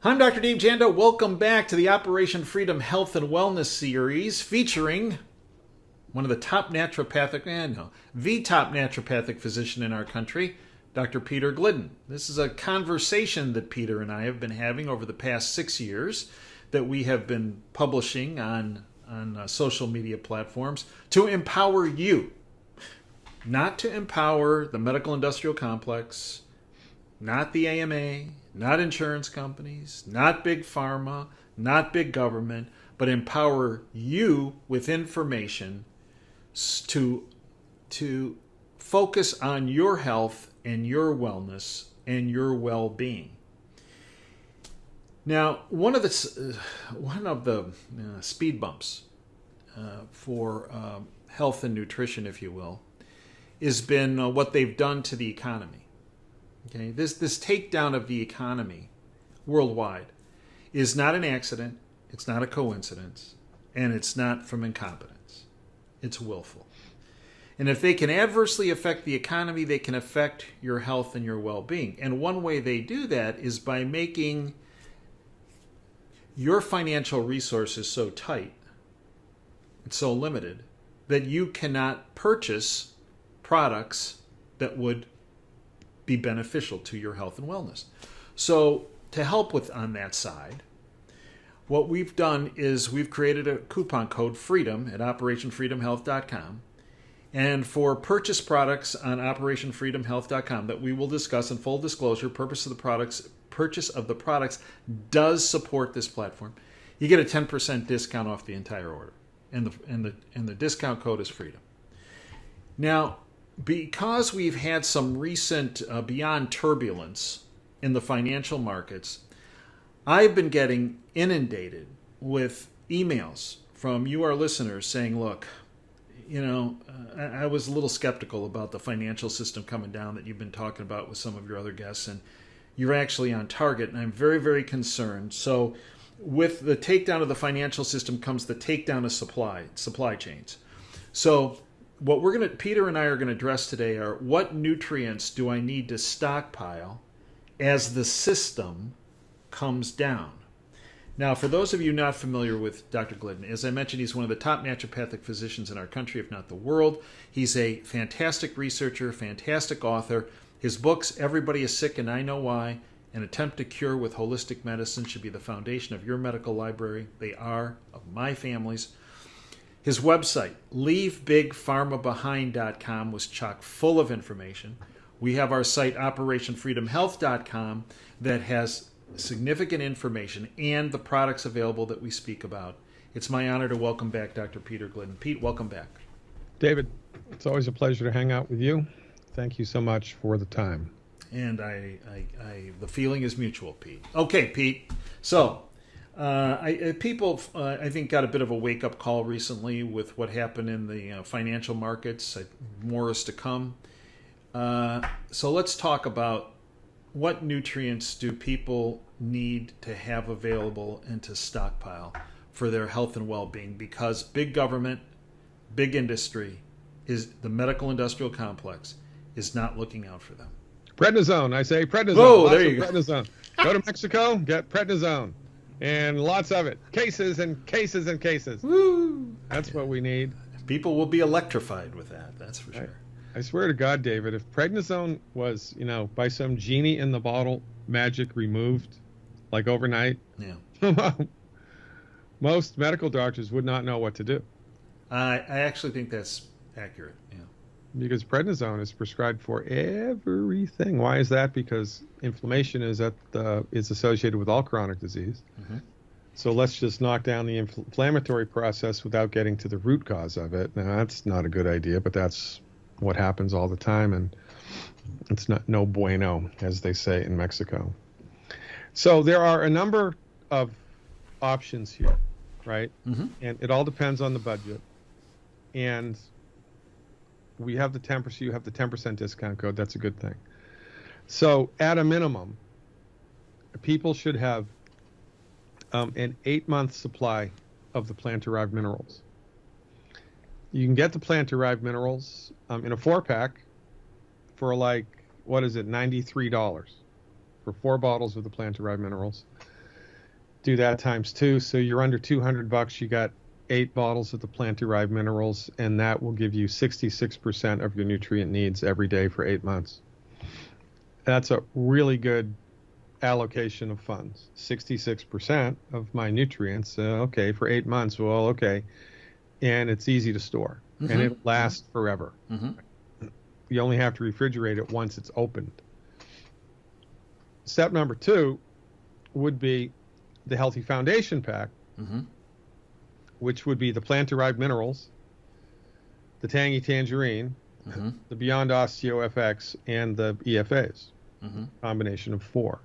I'm Dr. Dave Janda. Welcome back to the Operation Freedom Health and Wellness series featuring one of the top the top naturopathic physician in our country, Dr. Peter Glidden. This is a conversation that Peter and I have been having over the past 6 years that we have been publishing on social media platforms to empower you, not to empower the medical industrial complex, not the AMA, not insurance companies, not big pharma, not big government, but empower you with information to focus on your health and your wellness and your well-being. Now, one of the speed bumps for health and nutrition, if you will, has been what they've done to the economy. Okay, this takedown of the economy worldwide is not an accident, it's not a coincidence, and it's not from incompetence. It's willful. And if they can adversely affect the economy, they can affect your health and your well-being. And one way they do that is by making your financial resources so tight, it's so limited, that you cannot purchase products that would be beneficial to your health and wellness. So to help with on that side, what we've done is we've created a coupon code FREEDOM at operationfreedomhealth.com. And for purchase products on operationfreedomhealth.com that we will discuss in full disclosure, purchase of the products does support this platform. You get a 10% discount off the entire order. And the discount code is FREEDOM. Now, because we've had some recent beyond turbulence in the financial markets, I've been getting inundated with emails from you, our listeners, saying, look, I was a little skeptical about the financial system coming down that you've been talking about with some of your other guests, and you're actually on target, and I'm very, very concerned. So with the takedown of the financial system comes the takedown of supply chains. So what Peter and I are going to address today are what nutrients do I need to stockpile as the system comes down. Now, for those of you not familiar with Dr. Glidden, as I mentioned, he's one of the top naturopathic physicians in our country, if not the world. He's a fantastic researcher, fantastic author. His books, Everybody is Sick and I Know Why, An Attempt to Cure with Holistic Medicine, should be the foundation of your medical library. They are of my family's. His website, leavebigpharmabehind.com, was chock full of information. We have our site, operationfreedomhealth.com, that has significant information and the products available that we speak about. It's my honor to welcome back Dr. Peter Glidden. Pete, welcome back. David, it's always a pleasure to hang out with you. Thank you so much for the time. And the feeling is mutual, Pete. Okay, Pete. So, people, I think, got a bit of a wake-up call recently with what happened in the financial markets. More is to come. So let's talk about what nutrients do people need to have available and to stockpile for their health and well-being, because big government, big industry, is the medical industrial complex is not looking out for them. Prednisone, I say prednisone. Oh, there you go. Prednisone. Go to Mexico, get prednisone. And lots of it. Cases and cases and cases. Woo! That's what we need. People will be electrified with that, that's for sure. I swear to God, David, if prednisone was, by some genie in the bottle, magic removed, like overnight, yeah, most medical doctors would not know what to do. I actually think that's accurate, yeah. Because prednisone is prescribed for everything. Why is that? Because inflammation is associated with all chronic disease. Mm-hmm. So let's just knock down the inflammatory process without getting to the root cause of it. Now, that's not a good idea, but that's what happens all the time, and it's not no bueno, as they say in Mexico. So there are a number of options here, right? Mm-hmm. And it all depends on the budget. And we have the 10%, you have the 10% discount code. That's a good thing. So at a minimum, people should have an 8-month supply of the plant-derived minerals. You can get the plant-derived minerals in a 4-pack for $93 for 4 bottles of the plant-derived minerals. Do that times 2. So you're under $200. You got 8 bottles of the plant-derived minerals, and that will give you 66% of your nutrient needs every day for 8 months. That's a really good allocation of funds. 66% of my nutrients, okay, for 8 months. Well, okay. And it's easy to store, and it lasts forever. You only have to refrigerate it once it's opened. Step number 2 would be the Healthy Foundation Pack, which would be the plant-derived minerals, the Tangy Tangerine, the Beyond Osteo FX, and the EFAs, combination of 4.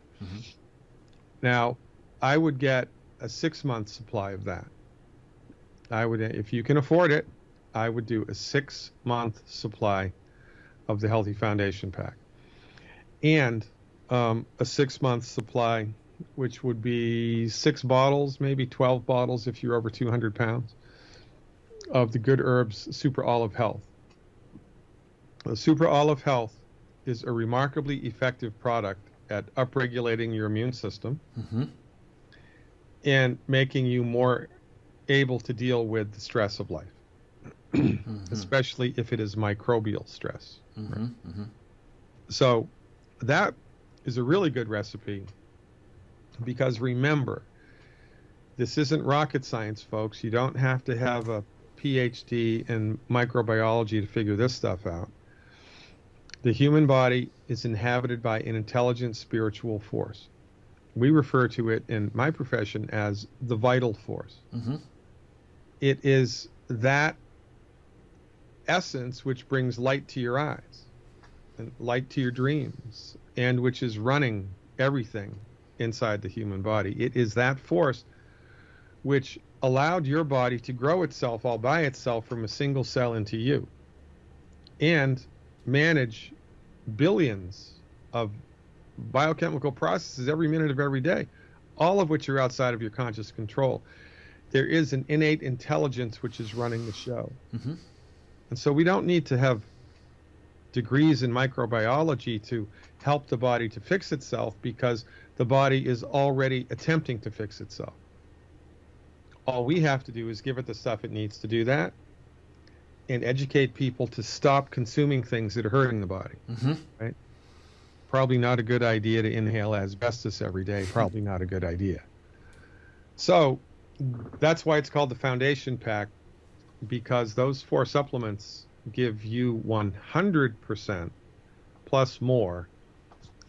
Now, I would get a 6-month supply of that. I would, if you can afford it, I would do a 6-month supply of the Healthy Foundation Pack, and a 6-month supply, which would be 6 bottles, maybe 12 bottles if you're over 200 pounds, of the Good Herbs Super Olive Health. The Super Olive Health is a remarkably effective product at upregulating your immune system and making you more able to deal with the stress of life, especially if it is microbial stress. So that is a really good recipe, because remember, this isn't rocket science, folks. You don't have to have a PhD in microbiology to figure this stuff out. The human body is inhabited by an intelligent spiritual force. We refer to it in my profession as the vital force. It is that essence which brings light to your eyes and light to your dreams, and which is running everything inside the human body. It is that force which allowed your body to grow itself all by itself from a single cell into you, and manage billions of biochemical processes every minute of every day, all of which are outside of your conscious control. There is an innate intelligence which is running the show. And so we don't need to have degrees in microbiology to help the body to fix itself, because the body is already attempting to fix itself. All we have to do is give it the stuff it needs to do that, and educate people to stop consuming things that are hurting the body. Right? Probably not a good idea to inhale asbestos every day. Probably not a good idea. So that's why it's called the Foundation Pack, because those 4 supplements give you 100% plus more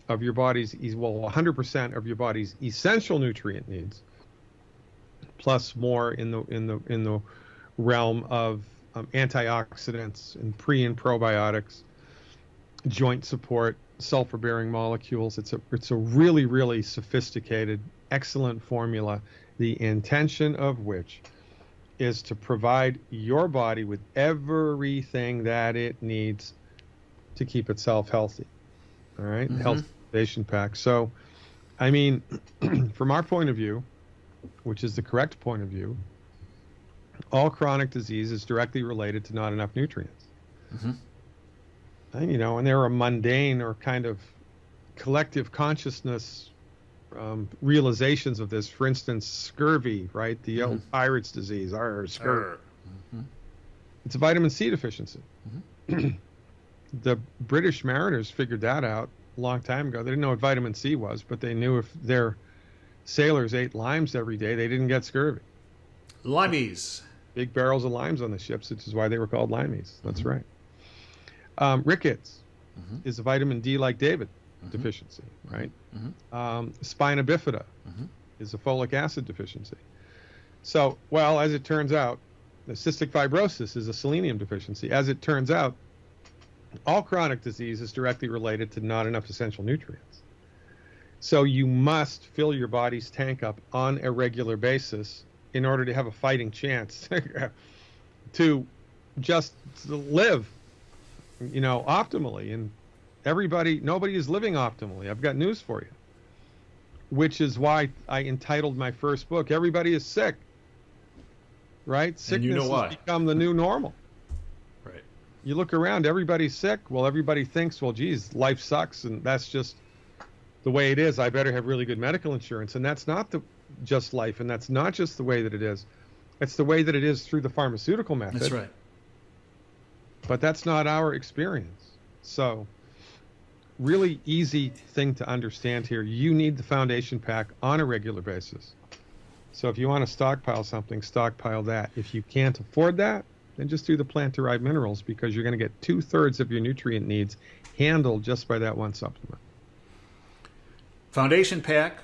of your body's, well, 100% of your body's essential nutrient needs, plus more in the realm of antioxidants and pre and probiotics, joint support, sulfur-bearing molecules. It's a really, really sophisticated, excellent formula, the intention of which is to provide your body with everything that it needs to keep itself healthy. All right? Health Foundation Pack. So, I mean, from our point of view, which is the correct point of view, all chronic disease is directly related to not enough nutrients. And, you know, and there are mundane or kind of collective consciousness realizations of this. For instance, scurvy, right? The old pirate's disease, scurvy. It's a vitamin C deficiency. The British mariners figured that out a long time ago. They didn't know what vitamin C was, but they knew if their sailors ate limes every day, they didn't get scurvy. Limeys. Big barrels of limes on the ships, which is why they were called limeys. That's right. Rickets is a vitamin D like David deficiency, right? Spina bifida is a folic acid deficiency. So, well, as it turns out, the cystic fibrosis is a selenium deficiency. As it turns out, all chronic disease is directly related to not enough essential nutrients. So you must fill your body's tank up on a regular basis in order to have a fighting chance to just live, you know, optimally. And nobody is living optimally. I've got news for you. Which is why I entitled my first book, Everybody is Sick. Right? Sickness has become the new normal. Right. You look around, everybody's sick. Well, everybody thinks, well, geez, life sucks, and that's just the way it is, I better have really good medical insurance. And that's not just life, and that's not just the way that it is. It's the way that it is through the pharmaceutical method. That's right. But that's not our experience. So really easy thing to understand here. You need the foundation pack on a regular basis. So if you want to stockpile something, stockpile that. If you can't afford that, then just do the plant-derived minerals, because you're going to get 2/3 of your nutrient needs handled just by that one supplement. Foundation pack,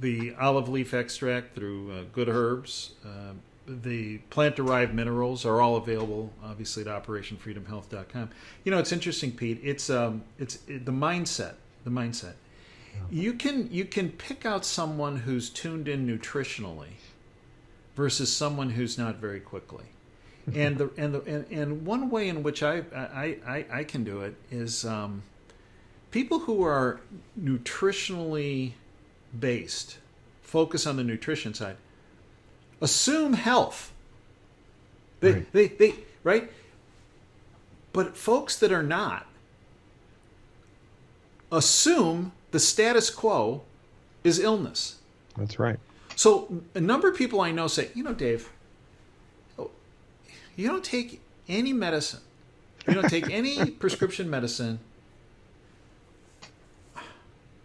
the olive leaf extract through Good Herbs, the plant-derived minerals are all available, obviously, at OperationFreedomHealth.com. You know, it's interesting, Pete. It's the mindset. The mindset. Yeah. You can pick out someone who's tuned in nutritionally versus someone who's not very quickly. And one way in which I can do it is people who are nutritionally based, focus on the nutrition side, assume health. Right? But folks that are not assume the status quo is illness. That's right. So a number of people I know say, Dave, you don't take any medicine. You don't take any prescription medicine.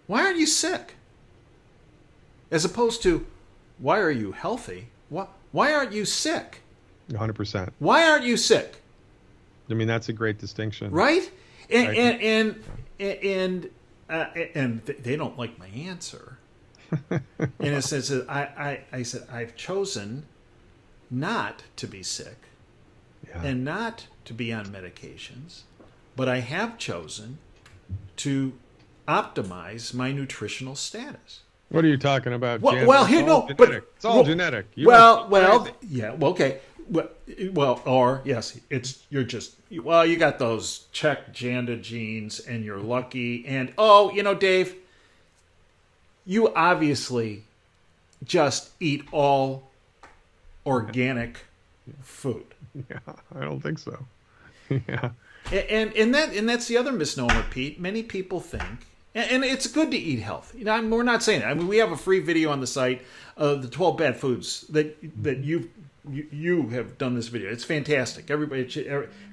Why aren't you sick? As opposed to, why are you healthy? Why aren't you sick? 100%. Why aren't you sick? I mean, that's a great distinction. Right? And they don't like my answer. In a sense that I said, I've chosen not to be sick and not to be on medications, but I have chosen to optimize my nutritional status. What are you talking about? Well, here, no, but it's all genetic. Okay. Or yes, you got those check Janda genes, and you're lucky. And Dave, you obviously just eat all organic food. Yeah, I don't think so. Yeah. And that's the other misnomer, Pete. Many people think, and it's good to eat healthy. We're not saying that. I mean, we have a free video on the site of the 12 bad foods that you have done this video. It's fantastic. Everybody,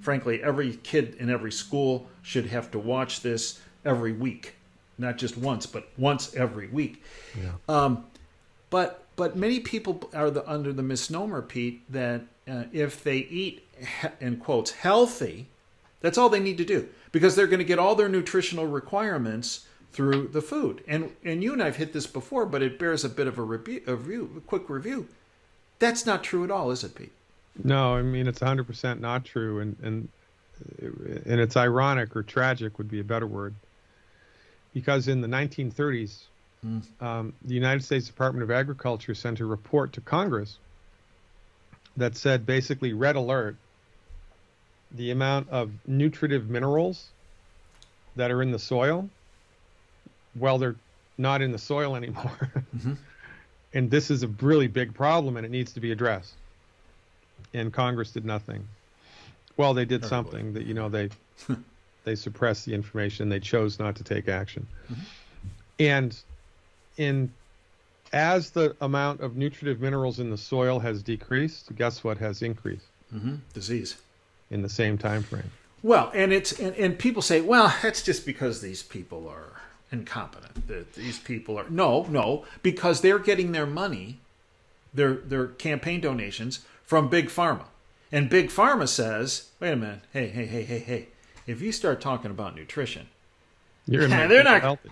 frankly, every kid in every school should have to watch this every week, not just once, but once every week. Yeah. But many people are under the misnomer, Pete, that if they eat, in quotes, healthy, that's all they need to do, because they're going to get all their nutritional requirements through the food. And you and I've hit this before, but it bears a bit of a quick review. That's not true at all, is it, Pete? No, I mean, it's 100% not true. And it's ironic, or tragic would be a better word, because in the 1930s, the United States Department of Agriculture sent a report to Congress that said, basically, red alert, the amount of nutritive minerals that are in the soil, well, they're not in the soil anymore. Mm-hmm. And this is a really big problem, and it needs to be addressed. And Congress did nothing. Well, they did something that, they suppressed the information. They chose not to take action. Mm-hmm. And as the amount of nutritive minerals in the soil has decreased, guess what has increased? Mm-hmm. Disease. In the same time frame. Well, and people say, well, that's just because these people are incompetent. That these people are no, because they're getting their money, their campaign donations from Big Pharma. And Big Pharma says, wait a minute, hey, if you start talking about nutrition, they're not healthy.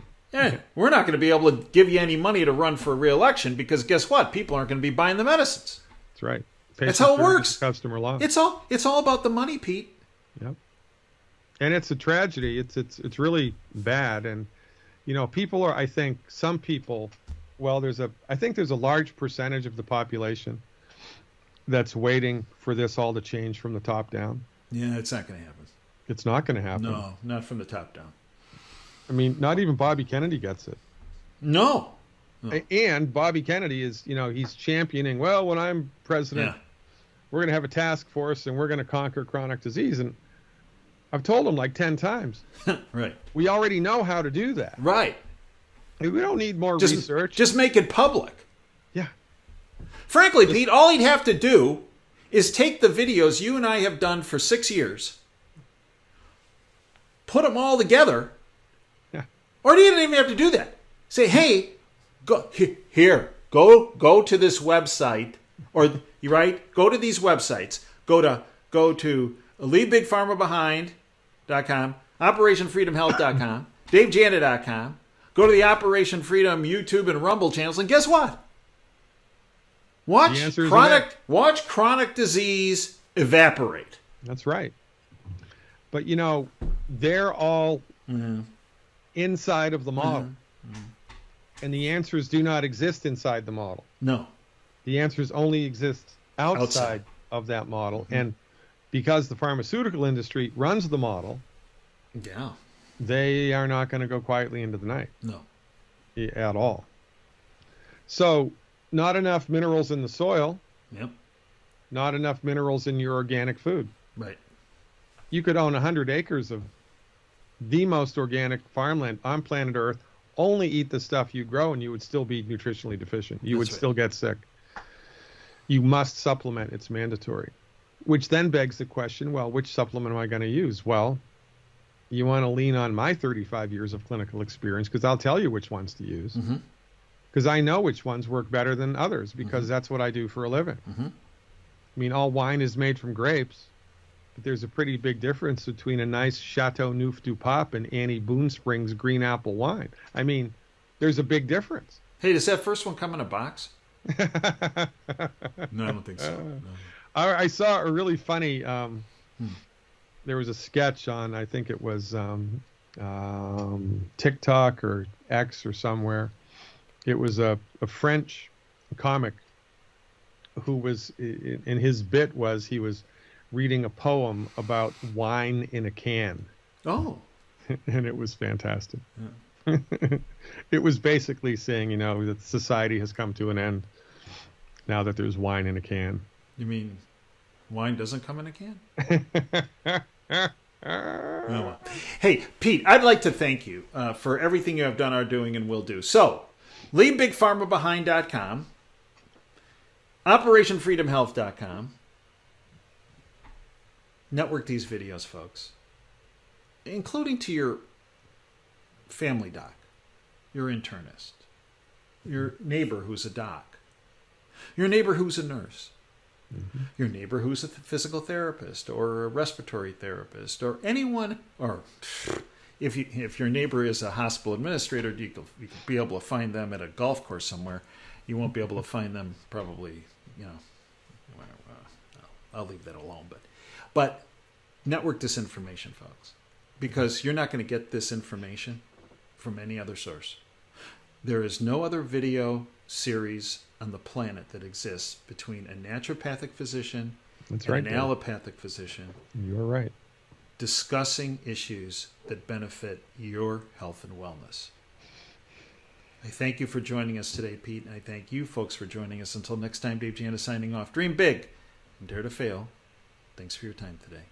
We're not going to be able to give you any money to run for re-election, because guess what? People aren't going to be buying the medicines. That's right. That's how it works. Customer loss. It's all about the money, Pete. Yep. And it's a tragedy. It's really bad. And people are. I think some people. Well, I think there's a large percentage of the population that's waiting for this all to change from the top down. Yeah, it's not going to happen. It's not going to happen. No, not from the top down. I mean, not even Bobby Kennedy gets it. No. And Bobby Kennedy is, he's championing, well, when I'm president, we're going to have a task force and we're going to conquer chronic disease. And I've told him like 10 times. Right. We already know how to do that. Right. We don't need more research. Just make it public. Yeah. Frankly, Pete, all he'd have to do is take the videos you and I have done for 6 years, put them all together, or he didn't even have to do that. Say, hey, go to this website, or go to these websites. Go to leavebigpharmabehind.com, operationfreedomhealth.com, davejanda.com. Go to the Operation Freedom YouTube and Rumble channels, and guess what? Watch chronic disease evaporate. That's right. But they're all inside of the model. And the answers do not exist inside the model. No. The answers only exist outside of that model. And because the pharmaceutical industry runs the model, they are not going to go quietly into the night. No. At all. So, not enough minerals in the soil. Yep. Not enough minerals in your organic food. Right. You could own 100 acres of the most organic farmland on planet Earth, only eat the stuff you grow, and you would still be nutritionally deficient. You would still get sick. You must supplement. It's mandatory. Which then begs the question, well, which supplement am I going to use? Well, you want to lean on my 35 years of clinical experience, because I'll tell you which ones to use. Because I know which ones work better than others, because that's what I do for a living. I mean, all wine is made from grapes, but there's a pretty big difference between a nice Chateau Neuf du Pape and Annie Boone Springs green apple wine. I mean, there's a big difference. Hey, does that first one come in a box? No, I don't think so. No. I saw a really funny, there was a sketch on, I think it was TikTok or X or somewhere. It was a French comic who was, and his bit was he was reading a poem about wine in a can. Oh. And it was fantastic. Yeah. It was basically saying, that society has come to an end now that there's wine in a can. You mean wine doesn't come in a can? Oh. Hey, Pete, I'd like to thank you for everything you have done, are doing, and will do. So, leavebigpharmabehind.com, operationfreedomhealth.com. Network these videos, folks, including to your family doc, your internist, your neighbor who's a doc, your neighbor who's a nurse, your neighbor who's a physical therapist or a respiratory therapist, or anyone, or if your neighbor is a hospital administrator, you could be able to find them at a golf course somewhere. You won't be able to find them probably, I'll leave that alone. But network this information, folks, because you're not going to get this information from any other source. There is no other video series on the planet that exists between a naturopathic physician and an allopathic physician. You're right. Discussing issues that benefit your health and wellness. I thank you for joining us today, Pete, and I thank you folks for joining us. Until next time, Dave Janda signing off. Dream big and dare to fail. Thanks for your time today.